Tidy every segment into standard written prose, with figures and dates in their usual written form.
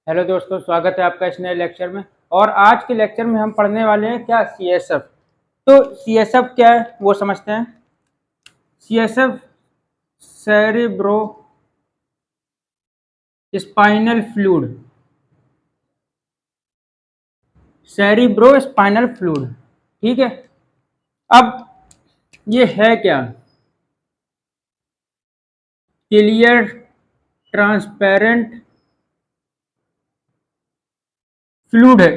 Hello दोस्तों, स्वागत है आपका इस नए लेक्चर में। और आज के लेक्चर में हम पढ़ने वाले हैं क्या, सीएसएफ। तो सीएसएफ क्या है वो समझते हैं। CSF cerebro spinal fluid, cerebro spinal fluid, ठीक है। अब ये है क्या? क्लियर ट्रांसपेरेंट फ्लूइड है,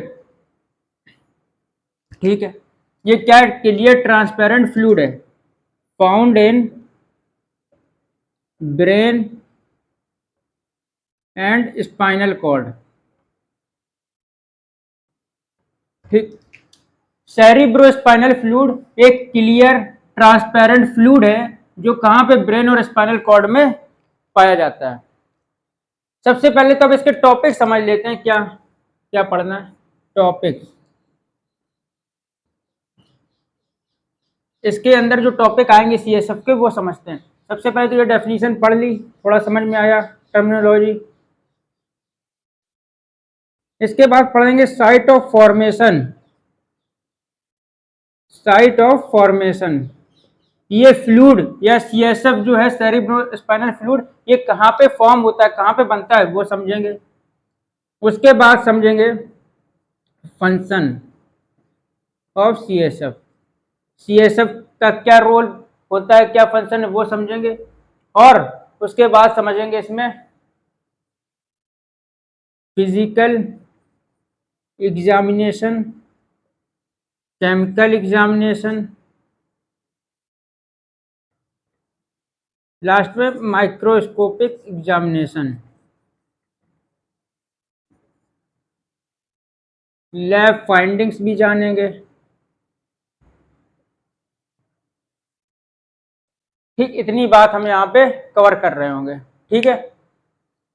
ठीक है। ये क्या है? क्लियर ट्रांसपेरेंट फ्लूइड है, found in brain and spinal cord, ठीक। सेरिब्रोस्पाइनल फ्लूइड एक क्लियर ट्रांसपेरेंट फ्लूइड है जो कहाँ पे? ब्रेन और स्पाइनल कॉर्ड में पाया जाता है। सबसे पहले तो अब इसके टॉपिक समझ लेते हैं। क्या क्या पढ़ना है? टॉपिक। इसके अंदर जो टॉपिक आएंगे सीएसएफ के वो समझते हैं। सबसे पहले तो ये डेफिनेशन पढ़ ली, थोड़ा समझ में आया टर्मिनोलॉजी। इसके बाद पढ़ेंगे site of formation. Site of formation, ये फ्लूइड या सीएसएफ जो है सेरिब्रोस्पाइनल फ्लूइड, ये कहाँ पे फॉर्म होता है, कहाँ पे बनता है वो समझेंगे। उसके बाद समझेंगे फंक्शन ऑफ सीएसएफ। सीएसएफ का क्या रोल होता है, क्या फंक्शन है वो समझेंगे। और उसके बाद समझेंगे इसमें physical examination, chemical examination, last में माइक्रोस्कोपिक एग्जामिनेशन, लैब फाइंडिंग्स भी जानेंगे, ठीक। इतनी बात हम यहाँ पे कवर कर रहे होंगे, ठीक है।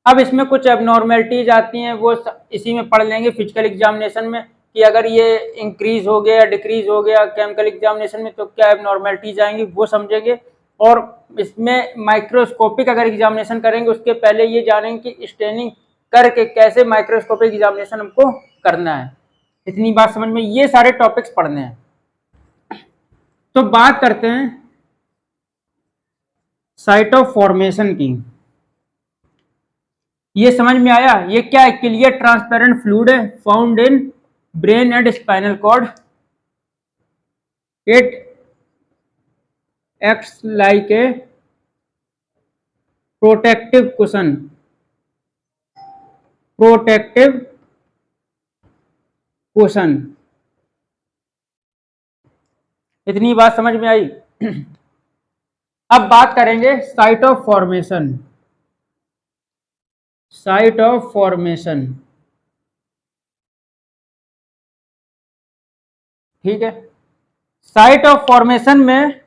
अब इसमें कुछ एबनॉर्मेलिटीज आती हैं, वो इसी में पढ़ लेंगे फिजिकल एग्जामिनेशन में, कि अगर ये इंक्रीज हो गया डिक्रीज हो गया केमिकल एग्जामिनेशन में तो क्या एबनॉर्मेलिटीज आएंगी वो समझेंगे। और इसमें माइक्रोस्कोपिक अगर एग्जामिनेशन करेंगे उसके पहले ये जानेंगे कि स्टेनिंग करके कैसे माइक्रोस्कोपिक एग्जामिनेशन हमको करना है। इतनी बात समझ में, ये सारे टॉपिक्स पढ़ने हैं। तो बात करते हैं साइट ऑफ फॉर्मेशन की। ये समझ में आया? ये क्या है? क्लियर ट्रांसपेरेंट फ्लूइड है, found in brain and spinal cord. It acts like a protective cushion, protective cushion. इतनी बात समझ में आई? अब बात करेंगे site of formation. Site of formation, ठीक है। साइट ऑफ फॉर्मेशन में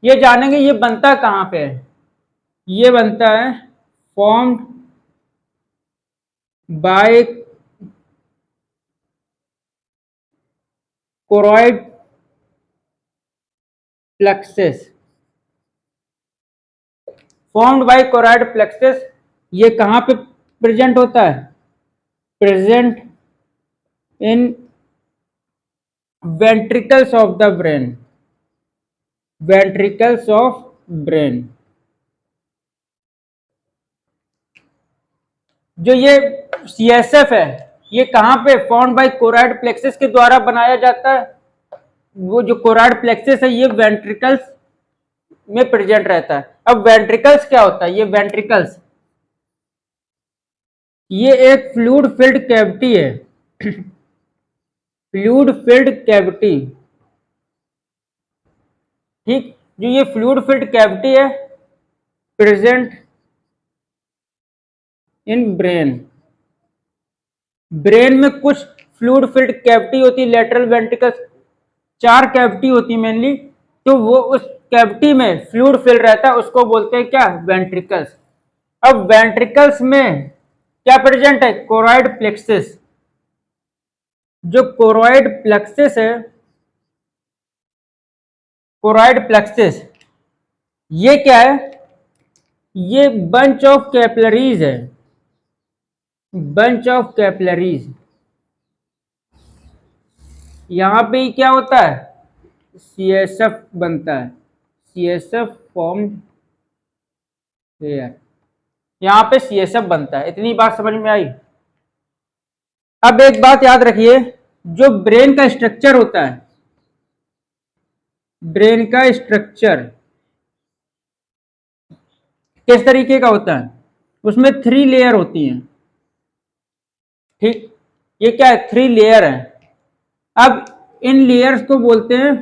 ये जानेंगे ये बनता कहाँ पे है। ये बनता है formed by choroid plexus, formed by choroid plexus. ये कहाँ पे प्रेजेंट होता है? Present in ventricles of the brain, ventricles of brain. जो ये सीएसएफ है ये कहाँ पे? फॉर्म्ड बाय कोरॉइड प्लेक्सस के द्वारा बनाया जाता है। वो जो कोरॉइड प्लेक्सस है ये वेंट्रिकल्स में प्रेजेंट रहता है। अब वेंट्रिकल्स क्या होता है? ये वेंट्रिकल्स ये एक फ्लूइड फिल्ड कैविटी है, फ्लूइड फिल्ड कैविटी, ठीक। जो ये फ्लूइड फिल्ड कैविटी है प्रेजेंट इन ब्रेन। ब्रेन में कुछ फ्लूइड फिल्ड कैविटी होती है, लेटरल वेंट्रिकल्स, 4 कैविटी होती है मेनली। तो वो उस कैविटी में फ्लूइड फिल रहता है, उसको बोलते हैं क्या? वेंट्रिकल्स। अब वेंट्रिकल्स में क्या प्रेजेंट है? Choroid plexus. जो कोरॉइड प्लेक्सस है, कोरॉइड प्लेक्सस ये क्या है? ये बंच ऑफ कैपिलरीज है, बंच ऑफ कैपिलरीज, यहाँ पे क्या होता है, सीएसएफ बनता है, सीएसएफ फॉर्म्ड हेयर, यहाँ पे सीएसएफ बनता है। इतनी बात समझ में आई। अब एक बात याद रखिए, जो ब्रेन का स्ट्रक्चर होता है, ब्रेन का स्ट्रक्चर किस तरीके का होता है, उसमें 3 लेयर होती हैं। ठीक, ये क्या है, 3 लेयर है। अब इन लेयर्स को बोलते हैं,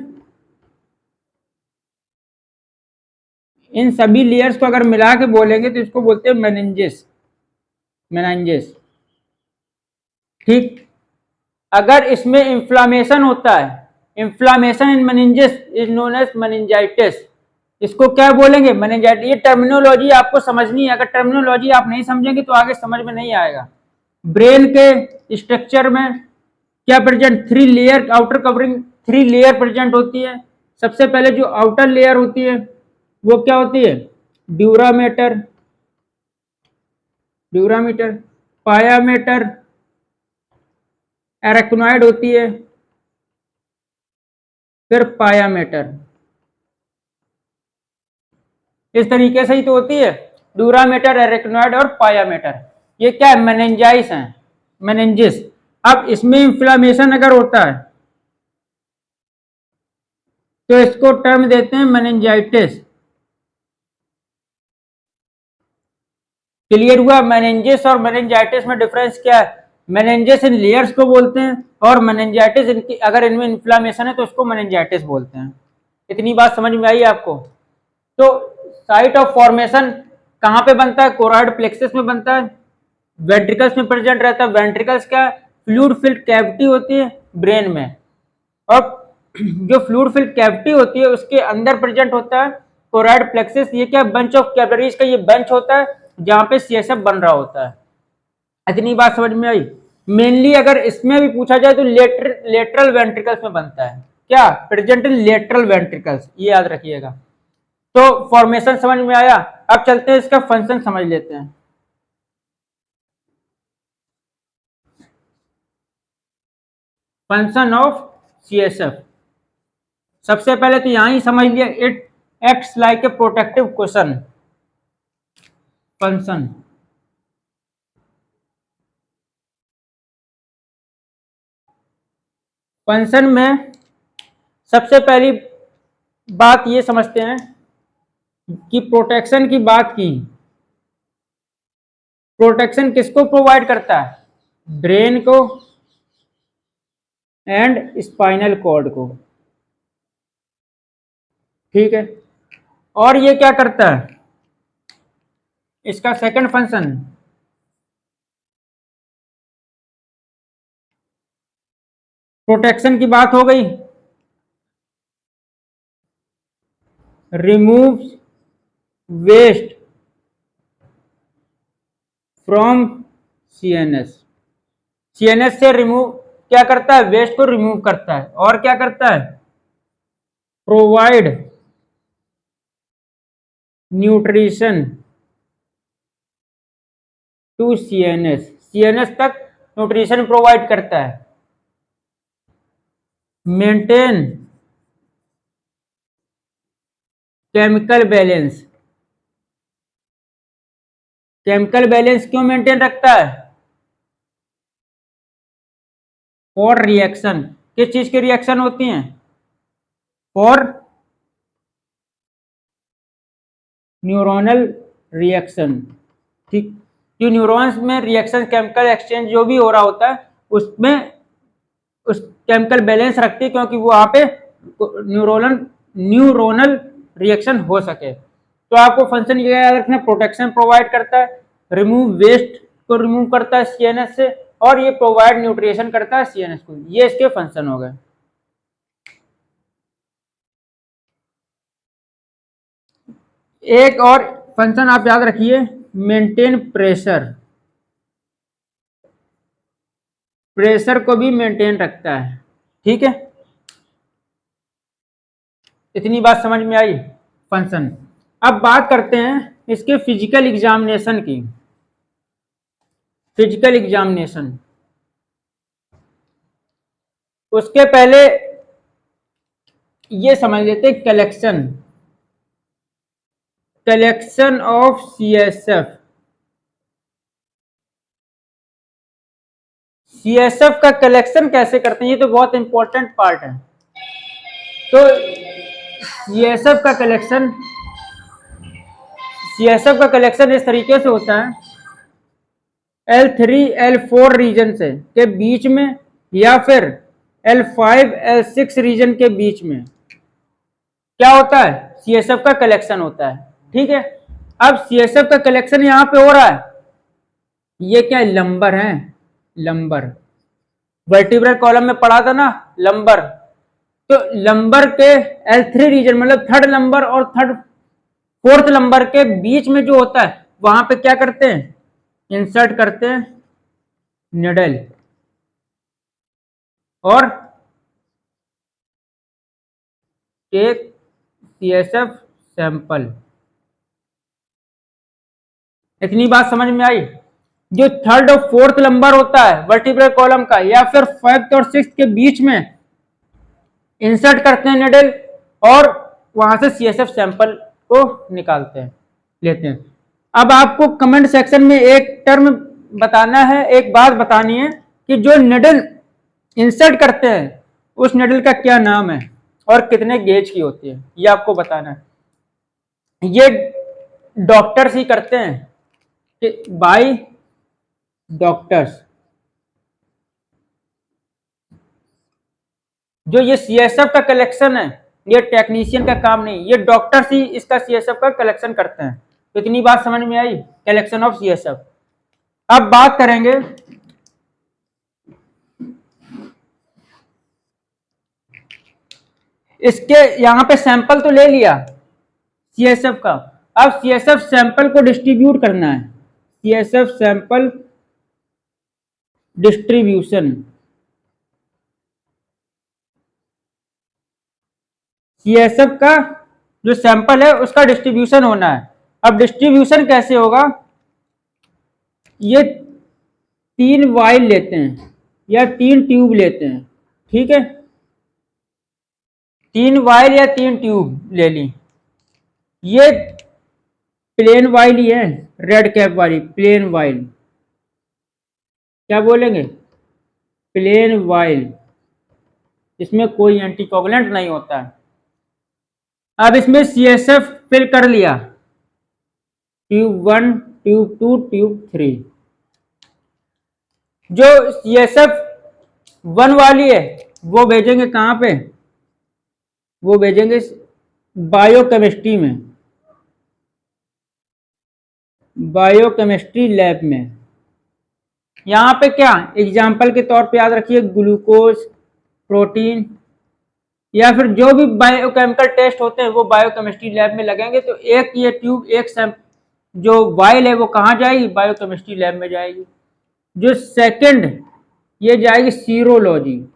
इन सभी लेयर्स को अगर मिला के बोलेंगे तो इसको बोलते हैं मेनिंजेस, मेनिंजेस। ठीक, अगर इसमें इंफ्लामेशन होता है, inflammation in meninges is known as meningitis, इसको क्या बोलेंगे, मेनिंजाइटिस। ये टर्मिनोलॉजी आपको समझनी है, अगर टर्मिनोलॉजी आप नहीं समझेंगे तो आगे समझ में नहीं आएगा। ब्रेन के स्ट्रक्चर में क्या present, 3 layer, outer covering 3 layer present होती है। सबसे पहले जो आउटर लेयर होती है वो क्या होती है, ड्यूरामेटर, ड्यूरामीटर, पायामेटर, एरेक्नोइड होती है, फिर पायामेटर। इस तरीके से ही तो होती है, ड्यूरामेटर, एरेक्नोइड और पायामेटर। ये क्या है, मेनिंजाइस है, मेनिंजिस। अब इसमें इंफ्लामेशन अगर होता है तो इसको टर्म देते हैं मेनिंजाइटिस। क्लियर हुआ, मेनिंजिस और मेनिंजाइटिस में डिफरेंस क्या है, मेनिंजिस इन लेयर्स को बोलते हैं और मेनिंजाइटिस इनकी, अगर इनमें इन्फ्लामेशन है तो उसको मेनिंजाइटिस बोलते हैं। इतनी बात समझ में आई आपको। तो साइट ऑफ फॉर्मेशन कहाँ पे बनता है, कोरॉइड प्लेक्सस में बनता है, वेंट्रिकल्स में प्रेजेंट रहता है। वेंट्रिकल्स क्या, फ्लूइड फिल्ड कैविटी होती है ब्रेन में, और जो फ्लूइड फिल्ड कैविटी होती है उसके अंदर प्रेजेंट होता है कोरॉइड प्लेक्सस। ये क्या, बंच ऑफ कैपिलरीज का ये बंच होता है जहां पे सीएसएफ बन रहा होता है। इतनी बात समझ में आई। मेनली अगर इसमें भी पूछा जाए तो लेटरल वेंट्रिकल्स में बनता है, क्या, प्रेजेंट इन लेटरल वेंट्रिकल्स, ये याद रखिएगा। तो फॉर्मेशन समझ में आया। अब चलते हैं इसका फंक्शन समझ लेते हैं। फंक्शन ऑफ सीएसएफ, सबसे पहले तो यहां ही समझ लिया, it acts like a protective question. Function, function में सबसे पहली बात ये समझते हैं कि प्रोटेक्शन की बात की, प्रोटेक्शन किसको प्रोवाइड करता है, ब्रेन को एंड स्पाइनल कॉर्ड को। ठीक है, और ये क्या करता है, इसका सेकंड फंक्शन, प्रोटेक्शन की बात हो गई, remove waste from CNS, CNS से रिमूव क्या करता है, वेस्ट को रिमूव करता है, और क्या करता है, provide nutrition to CNS, CNS तक न्यूट्रिशन प्रोवाइड करता है, maintain chemical balance. Chemical balance क्यों मेंटेन रखता है, फॉर रिएक्शन, किस चीज की रिएक्शन होती हैं, फॉर न्यूरोनल रिएक्शन। ठीक, जो न्यूरॉन्स में रिएक्शन, केमिकल एक्सचेंज जो भी हो रहा होता है उसमें उस केमिकल बैलेंस रखती है, क्योंकि वो वहां पे न्यूरोनल न्यूरोनल रिएक्शन हो सके। तो आपको फंक्शन ये याद रखना, प्रोटेक्शन प्रोवाइड करता है, रिमूव वेस्ट को रिमूव करता है सीएनएस से, और ये प्रोवाइड न्यूट्रिशन करता है सीएनएस को। ये इसके फंक्शन हो गए। एक और फंक्शन आप याद रखिए, मेंटेन प्रेशर, प्रेशर को भी मेंटेन रखता है। ठीक है, इतनी बात समझ में आई फंक्शन। अब बात करते हैं इसके फिजिकल एग्जामिनेशन की। Physical examination. उसके पहले ये समझ लेते हैं कलेक्शन ऑफ सीएसएफ का कलेक्शन कैसे करते हैं, ये तो बहुत इंपॉर्टेंट पार्ट है। तो सीएसएफ का कलेक्शन इस तरीके से होता है, L3 L4 रीजन से के बीच में या फिर L5 L6 रीजन के बीच में क्या होता है, सीएसएफ का कलेक्शन होता है। ठीक है, अब सीएसएफ का कलेक्शन यहां पे हो रहा है, ये क्या है, लंबर है, लंबर वर्टिब्रल कॉलम में पढ़ा था ना लंबर। तो लंबर के L3 रीजन मतलब थर्ड लंबर और फोर्थ लंबर के बीच में जो होता है वहां पे क्या करते हैं, इंसर्ट करते हैं निडल और टेक सीएसएफ सैंपल। इतनी बात समझ में आई। जो थर्ड और फोर्थ नंबर होता है वर्टिब्रल कॉलम का या फिर फिफ्थ और सिक्स्थ के बीच में इंसर्ट करते हैं निडल और वहां से सीएसएफ सैंपल को निकालते हैं, लेते हैं। अब आपको कमेंट सेक्शन में एक टर्म बताना है, एक बात बतानी है कि जो निडल इंसर्ट करते हैं उस निडल का क्या नाम है और कितने गेज की होती है, ये आपको बताना है। ये डॉक्टर्स ही करते हैं बाय डॉक्टर्स। जो ये सीएसएफ का कलेक्शन है ये टेक्नीशियन का काम नहीं, ये डॉक्टर्स ही इसका सीएसएफ का कलेक्शन करते हैं। तो इतनी बात समझ में आई, कलेक्शन ऑफ सीएसएफ। अब बात करेंगे इसके, यहां पे सैंपल तो ले लिया सीएसएफ का, अब सीएसएफ सैंपल को डिस्ट्रीब्यूट करना है, सीएसएफ सैंपल डिस्ट्रीब्यूशन। सीएसएफ का जो सैंपल है उसका डिस्ट्रीब्यूशन होना है। अब डिस्ट्रीब्यूशन कैसे होगा, ये 3 वाइल लेते हैं या 3 ट्यूब लेते हैं, ठीक है, 3 वाइल या 3 ट्यूब ले ली। ये प्लेन वाइल ही है, रेड कैप वाली प्लेन वाइल, क्या बोलेंगे, प्लेन वाइल, इसमें कोई एंटीकोगुलेंट नहीं होता है। अब इसमें सीएसएफ फिल कर लिया, ट्यूब 1 ट्यूब 2 ट्यूब 3। जो सीएसएफ 1 वाली है वो भेजेंगे कहां पे, वो भेजेंगे बायोकेमिस्ट्री में, बायोकेमिस्ट्री लैब में। यहां पे क्या एग्जाम्पल के तौर पे याद रखिए, ग्लूकोज, प्रोटीन या फिर जो भी बायोकेमिकल टेस्ट होते हैं वो बायोकेमिस्ट्री लैब में लगेंगे। तो एक ये ट्यूब, एक जो वाइल है वो कहाँ जाएगी, बायोकेमिस्ट्री लैब में जाएगी। जो सेकंड ये जाएगी सीरोलॉजी,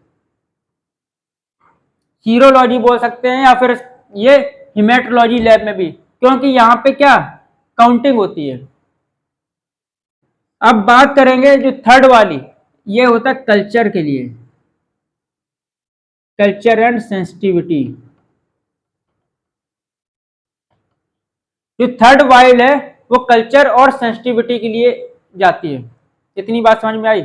सीरोलॉजी बोल सकते हैं या फिर ये हिमेटोलॉजी लैब में भी, क्योंकि यहाँ पे क्या काउंटिंग होती है। अब बात करेंगे जो थर्ड वाली, ये होता है कल्चर के लिए, कल्चर एंड सेंसिटिविटी। जो थर्ड वाइल है वो कल्चर और सेंसिटिविटी के लिए जाती है। इतनी बात समझ में आई।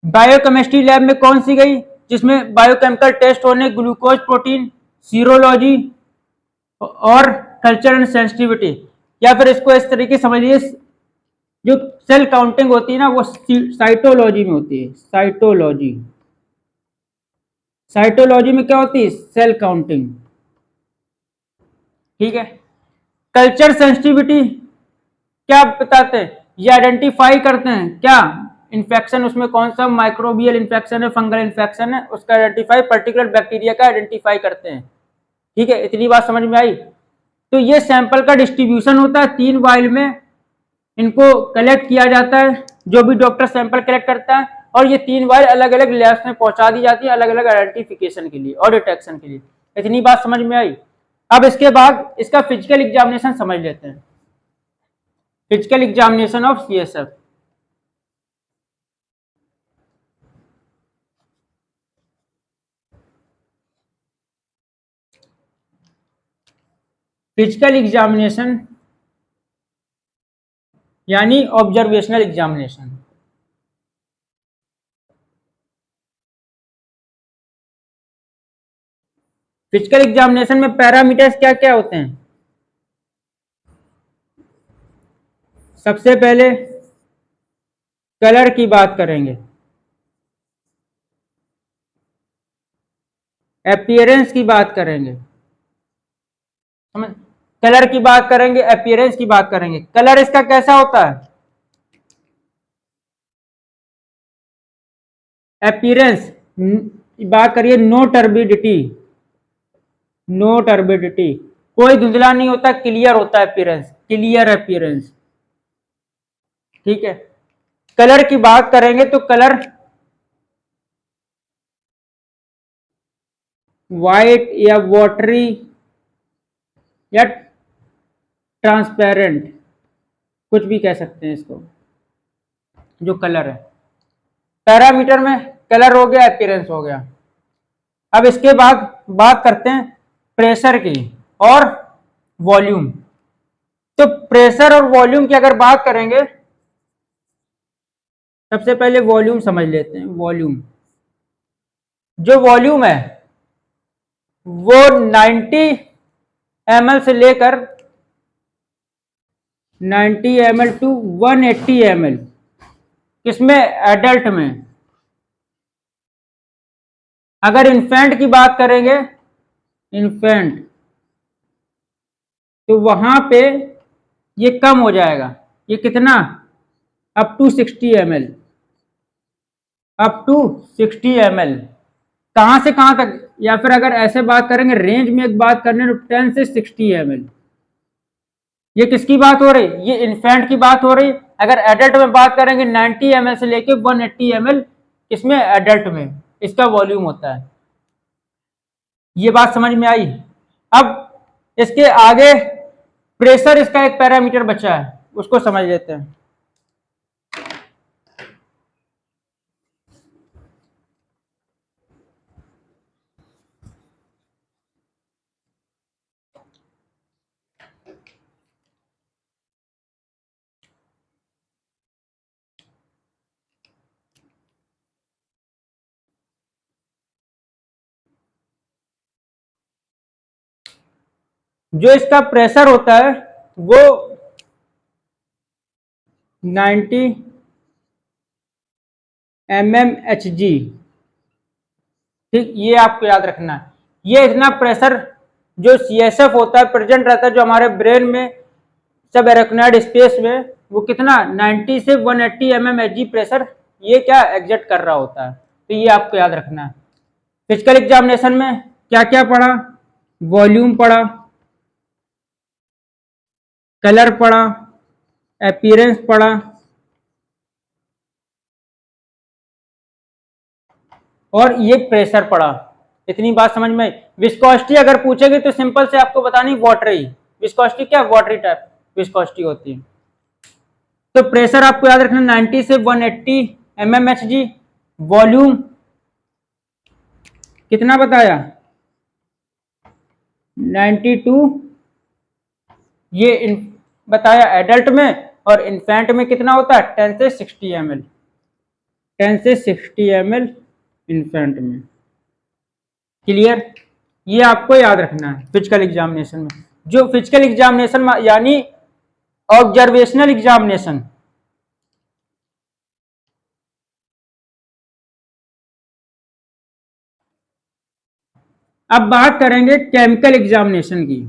बायोकेमिस्ट्री लैब में कौन सी गई, जिसमें बायोकेमिकल टेस्ट होने, ग्लूकोज, प्रोटीन, सीरोलॉजी और कल्चर एंड सेंसिटिविटी। या फिर इसको इस तरीके समझिए, जो सेल काउंटिंग होती है ना वो साइटोलॉजी में होती है, साइटोलॉजी। साइटोलॉजी में क्या होती है, सेल काउंटिंग, ठीक है। कल्चर सेंसिटिविटी क्या बताते हैं, ये आइडेंटिफाई करते हैं क्या इन्फेक्शन, उसमें कौन सा माइक्रोबियल इन्फेक्शन है, फंगल इन्फेक्शन है, उसका आइडेंटिफाई, पर्टिकुलर बैक्टीरिया का आइडेंटिफाई करते हैं, ठीक है। इतनी बात समझ में आई। तो ये सैंपल का डिस्ट्रीब्यूशन होता है, 3 वाइल में इनको कलेक्ट किया जाता है, जो भी डॉक्टर सैंपल कलेक्ट करता है, और ये 3 वाइल अलग अलग लैब्स में पहुंचा दी जाती है, अलग अलग आइडेंटिफिकेशन के लिए और डिटेक्शन के लिए। इतनी बात समझ में आई। अब इसके बाद इसका फिजिकल एग्जामिनेशन समझ लेते हैं। Physical examination of CSF. Physical examination यानी ऑब्जर्वेशनल एग्जामिनेशन। फिजिकल एग्जामिनेशन में पैरामीटर्स क्या क्या होते हैं? सबसे पहले कलर की बात करेंगे, अपीयरेंस की बात करेंगे, समझ, कलर की बात करेंगे, अपीयरेंस की बात करेंगे। कलर इसका कैसा होता है? अपीयरेंस बात करिए, नो टर्बिडिटी, नो टर्बिडिटी, कोई धुंधला नहीं होता, क्लियर होता है अपीयरेंस, क्लियर अपीयरेंस, ठीक है। कलर की बात करेंगे तो कलर वाइट या वाटरी या ट्रांसपेरेंट, कुछ भी कह सकते हैं इसको, जो कलर है। पैरामीटर में कलर हो गया, अपीयरेंस हो गया। अब इसके बाद बात करते हैं प्रेशर की और वॉल्यूम। तो प्रेशर और वॉल्यूम की अगर बात करेंगे, सबसे पहले वॉल्यूम समझ लेते हैं। वॉल्यूम, जो वॉल्यूम है वो 90 ml से लेकर 90 ml टू 180 ml, किसमें? एडल्ट में। अगर इन्फेंट की बात करेंगे, इन्फेंट, तो वहां पे ये कम हो जाएगा। ये कितना? Up to 60 ml, up to 60 ml। कहां से कहां तक? या फिर अगर ऐसे बात करेंगे रेंज में, एक बात करने तो 10 से 60 ml। ये किसकी बात हो रही? ये इन्फेंट की बात हो रही। अगर एडल्ट में बात करेंगे 90 ml से लेके 180 ml, किसमें? एडल्ट में, इसका वॉल्यूम होता है। ये बात समझ में आई? अब इसके आगे प्रेशर, इसका एक पैरामीटर बचा है, उसको समझ लेते हैं। जो इसका प्रेशर होता है वो 90 mmHg, ठीक, ये आपको याद रखना है। ये इतना प्रेशर जो सीएसएफ होता है, प्रेजेंट रहता है जो हमारे ब्रेन में, सब एरेक्नॉइड स्पेस में, वो कितना? 90 से 180 mmHg प्रेशर ये क्या एग्जर्ट कर रहा होता है। तो ये आपको याद रखना है। फिजिकल एग्जामिनेशन में क्या क्या पढ़ा? वॉल्यूम पढ़ा, कलर पढ़ा, अपीयरेंस पढ़ा, और ये प्रेशर पढ़ा। इतनी बात समझ में आई। विस्कोसिटी अगर पूछेगी तो सिंपल से आपको बतानी, वाटरी। विस्कोसिटी क्या? वाटरी टाइप विस्कोसिटी होती है। तो प्रेशर आपको याद रखना 90 से 180 mmHg। वॉल्यूम कितना बताया? 92, ये बताया एडल्ट में, और इन्फेंट में कितना होता है? 10 से 60 ml, 10 से 60 ml इन्फेंट में। क्लियर? ये आपको याद रखना है फिजिकल एग्जामिनेशन में। जो फिजिकल एग्जामिनेशन यानी ऑब्जर्वेशनल एग्जामिनेशन। अब बात करेंगे केमिकल एग्जामिनेशन की।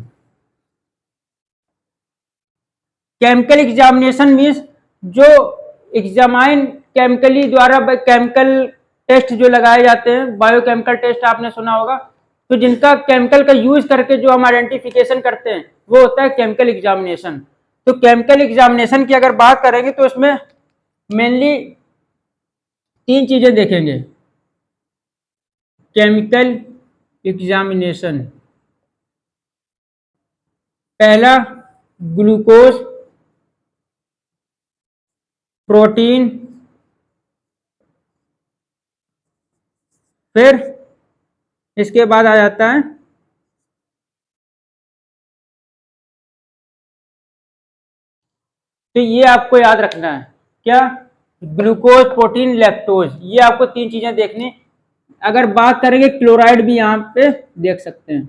केमिकल एग्जामिनेशन मीन्स जो एग्जामाइन केमिकली द्वारा, केमिकल टेस्ट जो लगाए जाते हैं, बायोकेमिकल टेस्ट आपने सुना होगा, तो जिनका केमिकल का यूज करके जो हम आइडेंटिफिकेशन करते हैं वो होता है केमिकल एग्जामिनेशन। तो केमिकल एग्जामिनेशन की अगर बात करेंगे तो इसमें मेनली 3 चीजें देखेंगे। केमिकल एग्जामिनेशन, पहला ग्लूकोज प्रोटीन, फिर इसके बाद आ जाता है तो ये आपको याद रखना है क्या, ग्लूकोज, प्रोटीन, लैक्टोज, ये आपको तीन चीजें देखनी। अगर बात करेंगे क्लोराइड भी यहां पे देख सकते हैं।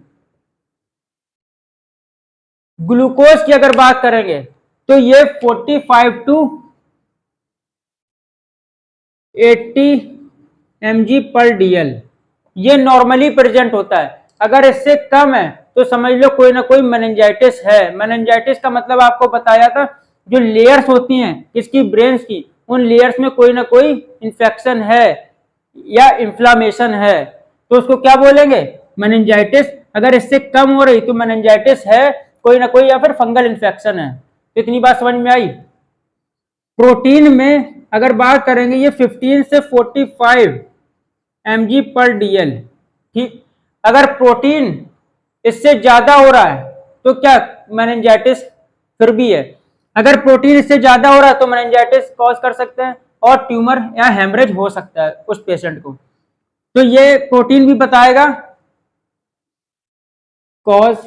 ग्लूकोज की अगर बात करेंगे तो ये 45 टू 80 mg पर डीएल ये नॉर्मली प्रेजेंट होता है। अगर इससे कम है तो समझ लो कोई ना कोई मेनिंजाइटिस है। मेनिंजाइटिस का मतलब आपको बताया था, जो लेयर्स होती हैं किसकी, ब्रेन्स की, उन लेयर्स में कोई ना कोई इंफेक्शन है या इन्फ्लामेशन है, तो उसको क्या बोलेंगे, मेनिंजाइटिस। अगर इससे कम हो रही तो मेनिंजाइटिस है कोई ना कोई, या फिर फंगल इन्फेक्शन है। तो इतनी बात समझ में आई। प्रोटीन में अगर बात करेंगे ये 15 से 45 mg पर डीएल, ठीक। अगर प्रोटीन इससे ज्यादा हो रहा है तो क्या, मेनिंजाइटिस फिर भी है। अगर प्रोटीन इससे ज्यादा हो रहा है तो मेनिंजाइटिस कॉज कर सकते हैं और ट्यूमर या हेमरेज हो सकता है उस पेशेंट को। तो ये प्रोटीन भी बताएगा कॉज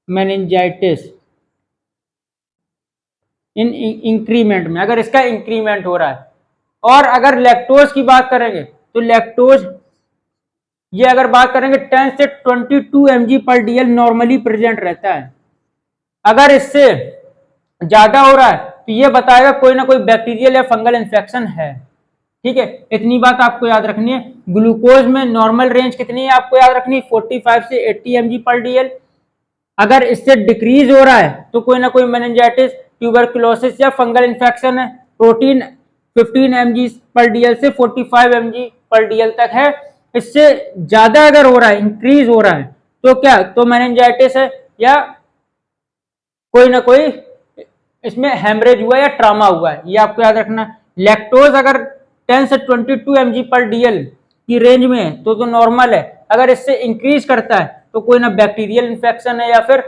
मेनिंजाइटिस इन इंक्रीमेंट में, अगर इसका इंक्रीमेंट हो रहा है। और अगर लैक्टोज की बात करेंगे तो लैक्टोज ये अगर बात करेंगे 10 से 22 mg पर डीएल नॉर्मली प्रेजेंट रहता है। अगर इससे ज्यादा हो रहा है तो ये बताएगा कोई ना कोई बैक्टीरियल या फंगल इन्फेक्शन है। ठीक है, इतनी बात आपको याद रखनी है। ग्लूकोज में नॉर्मल रेंज कितनी है आपको याद रखनी है, 45 से 80 mg पर डीएल। अगर इससे डिक्रीज हो रहा है तो कोई ना कोई मेनिंजाइटिस, ट्यूबरकुलोसिस या फंगल इन्फेक्शन है। प्रोटीन 15 mg पर डीएल से 45 mg पर डीएल तक है। इससे ज्यादा अगर हो रहा है, इंक्रीज हो रहा है, तो क्या, तो मेनिंजाइटिस है या कोई ना कोई इसमें हेमरेज हुआ या ट्रामा हुआ है, ये आपको याद रखना। लैक्टोज अगर 10 से 22 mg पर डीएल की रेंज में है तो नॉर्मल है। अगर इससे इंक्रीज करता है तो कोई ना बैक्टीरियल इन्फेक्शन है या फिर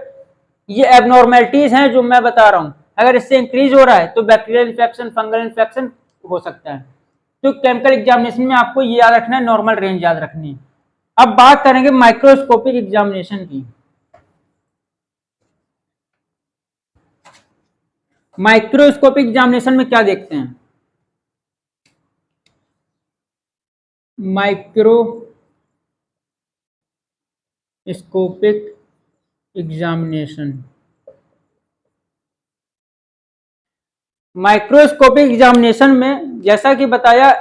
ये एबनॉर्मेलिटीज हैं जो मैं बता रहा हूं। अगर इससे इंक्रीज हो रहा है तो बैक्टीरियल इन्फेक्शन, फंगल इन्फेक्शन हो सकता है। तो केमिकल एग्जामिनेशन में आपको ये याद रखना है, नॉर्मल रेंज याद रखनी है। अब बात करेंगे माइक्रोस्कोपिक एग्जामिनेशन की। माइक्रोस्कोपिक एग्जामिनेशन में क्या देखते हैं, माइक्रोस्कोपिक एग्जामिनेशन। माइक्रोस्कोपिक एग्जामिनेशन में जैसा कि बताया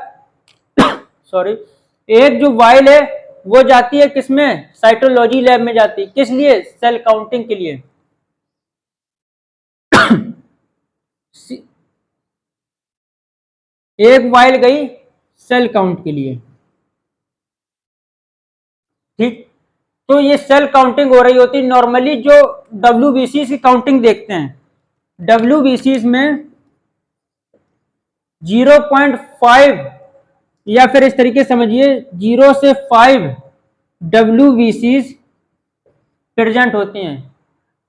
सॉरी, एक जो वाइल है वो जाती है किसमें, साइटोलॉजी लैब में जाती है। किस लिए, सेल काउंटिंग के लिए। एक वाइल गई सेल काउंट के लिए, ठीक। तो ये सेल काउंटिंग हो रही होती। नॉर्मली जो डब्ल्यूबीसी की काउंटिंग देखते हैं, डब्ल्यूबीसी में 0.5 या फिर इस तरीके समझिए 0 से 5 डब्ल्यूबीसी प्रेजेंट होती हैं।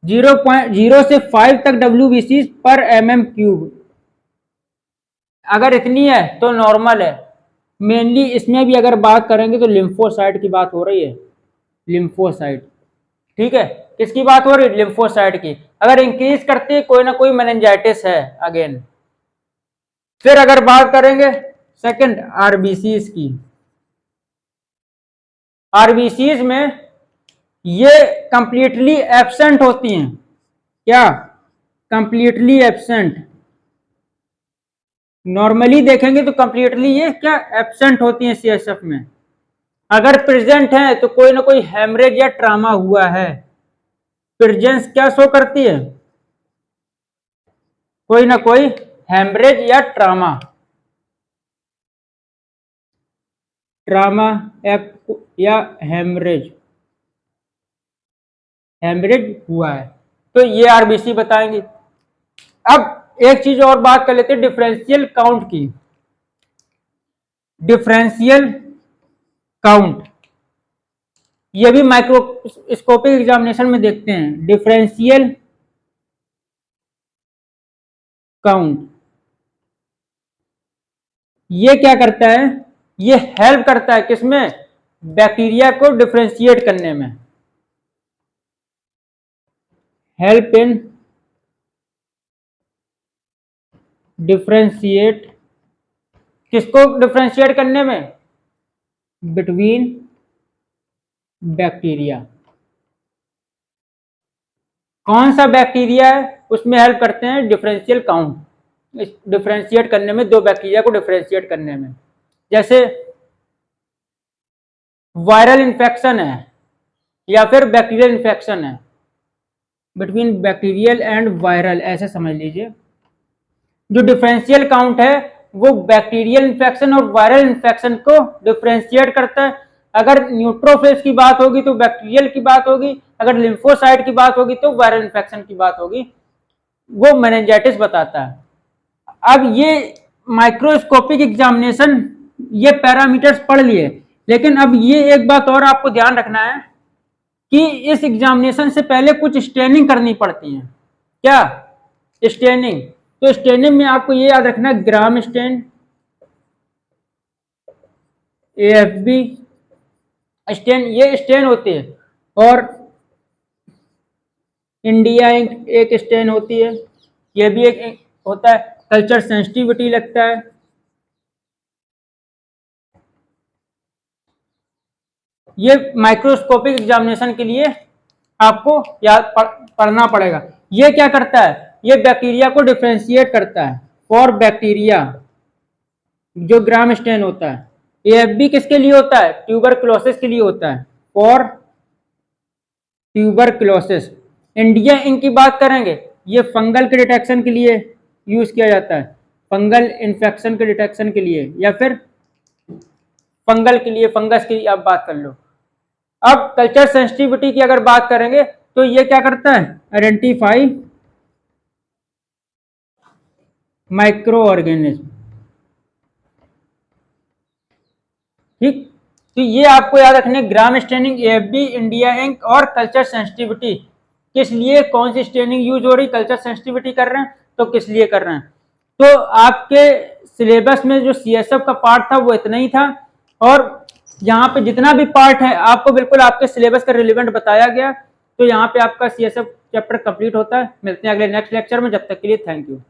0.0 से 5 तक डब्ल्यूबीसी पर mm3। अगर इतनी है तो नॉर्मल है। मेनली इसमें भी अगर बात करेंगे तो लिम्फोसाइट की बात हो रही है, लिम्फोसाइट, ठीक है। किसकी बात हो रही है, लिम्फोसाइट की। अगर इंक्रीज करती है कोई ना कोई मेनिंजाइटिस है अगेन। फिर अगर बात करेंगे सेकंड आरबीसीज की, आरबीसीज में ये कंप्लीटली एब्सेंट होती हैं। क्या, कंप्लीटली एब्सेंट। नॉर्मली देखेंगे तो कंप्लीटली ये क्या, एब्सेंट होती हैं सीएसएफ में। अगर प्रेजेंट है तो कोई ना कोई हेमरेज या ट्रामा हुआ है। प्रेजेंस क्या शो करती है, कोई ना कोई हेमरेज या ट्रामा, ट्रामा या हेमरेज, हेमरेज हुआ है। तो ये आरबीसी बताएंगे। अब एक चीज और बात कर लेते हैं डिफरेंशियल काउंट की। डिफरेंशियल काउंट ये भी माइक्रोस्कोपिक एग्जामिनेशन में देखते हैं। Differential count. ये क्या करता है, ये हेल्प करता है किसमें, बैक्टीरिया को डिफरेंशिएट करने में, हेल्प इन डिफरेंशिएट, किसको डिफरेंशिएट करने में, बिटवीन बैक्टीरिया। कौन सा बैक्टीरिया है उसमें हेल्प करते हैं, डिफरेंशियल काउंट, डिफरेंशिएट करने में, दो बैक्टीरिया को डिफरेंशिएट करने में। जैसे वायरल इन्फेक्शन है या फिर बैक्टीरियल इन्फेक्शन है, बिटवीन बैक्टीरियल एंड वायरल, ऐसे समझ लीजिए। जो डिफरेंशियल काउंट है वो बैक्टीरियल इन्फेक्शन और वायरल इन्फेक्शन को डिफरेंशिएट करता है। अगर न्यूट्रोफिल्स की बात होगी तो बैक्टीरियल की बात होगी, अगर लिम्फोसाइट की बात होगी तो वायरल इन्फेक्शन की बात होगी, वो मेनिंजाइटिस बताता है। अब ये माइक्रोस्कोपिक एग्जामिनेशन, ये पैरामीटर्स पढ़ लिए, लेकिन अब ये एक बात और आपको ध्यान रखना है कि इस एग्जामिनेशन से पहले कुछ स्टेनिंग करनी पड़ती है। क्या स्टेनिंग, तो स्टेनिंग में आपको ये याद रखना, ग्राम स्टेन, एएफबी स्टेन, ये स्टेन होती है, और इंडिया इंक एक स्टेन होती है, ये भी एक होता है। कल्चर सेंसिटिविटी लगता है, ये माइक्रोस्कोपिक एग्जामिनेशन के लिए आपको याद पढ़ना पड़ेगा। ये क्या करता है, ये बैक्टीरिया को डिफरेंशिएट करता है। फॉर बैक्टीरिया जो ग्राम स्टेन होता है, एएफबी किसके लिए होता है, ट्यूबरकुलोसिस के लिए होता है, फॉर ट्यूबरकुलोसिस। इंडिया इंक की बात करेंगे, ये फंगल के डिटेक्शन के लिए यूज किया जाता है, फंगल इन्फेक्शन के डिटेक्शन के लिए, या फिर फंगल के लिए, फंगस की आप बात कर लो। अब कल्चर सेंसिटिविटी की अगर बात करेंगे तो ये क्या करता है, आइडेंटिफाई माइक्रो ऑर्गेनिज्म। ठीक, तो ये आपको याद रखने, ग्राम स्टेनिंग, एएफबी, इंडिया इंक और कल्चर सेंसिटिविटी, किस लिए कौन सी स्टेनिंग यूज हो रही, कल्चर सेंसिटिविटी कर रहे हैं तो किस लिए कर रहे हैं। तो आपके सिलेबस में जो सीएसएफ का पार्ट था वो इतना ही था, और यहाँ पे जितना भी पार्ट है आपको बिल्कुल आपके सिलेबस का रिलेवेंट बताया गया। तो यहाँ पे आपका सीएसएफ चैप्टर कंप्लीट होता है। मिलते हैं अगले नेक्स्ट लेक्चर में, जब तक के लिए थैंक यू।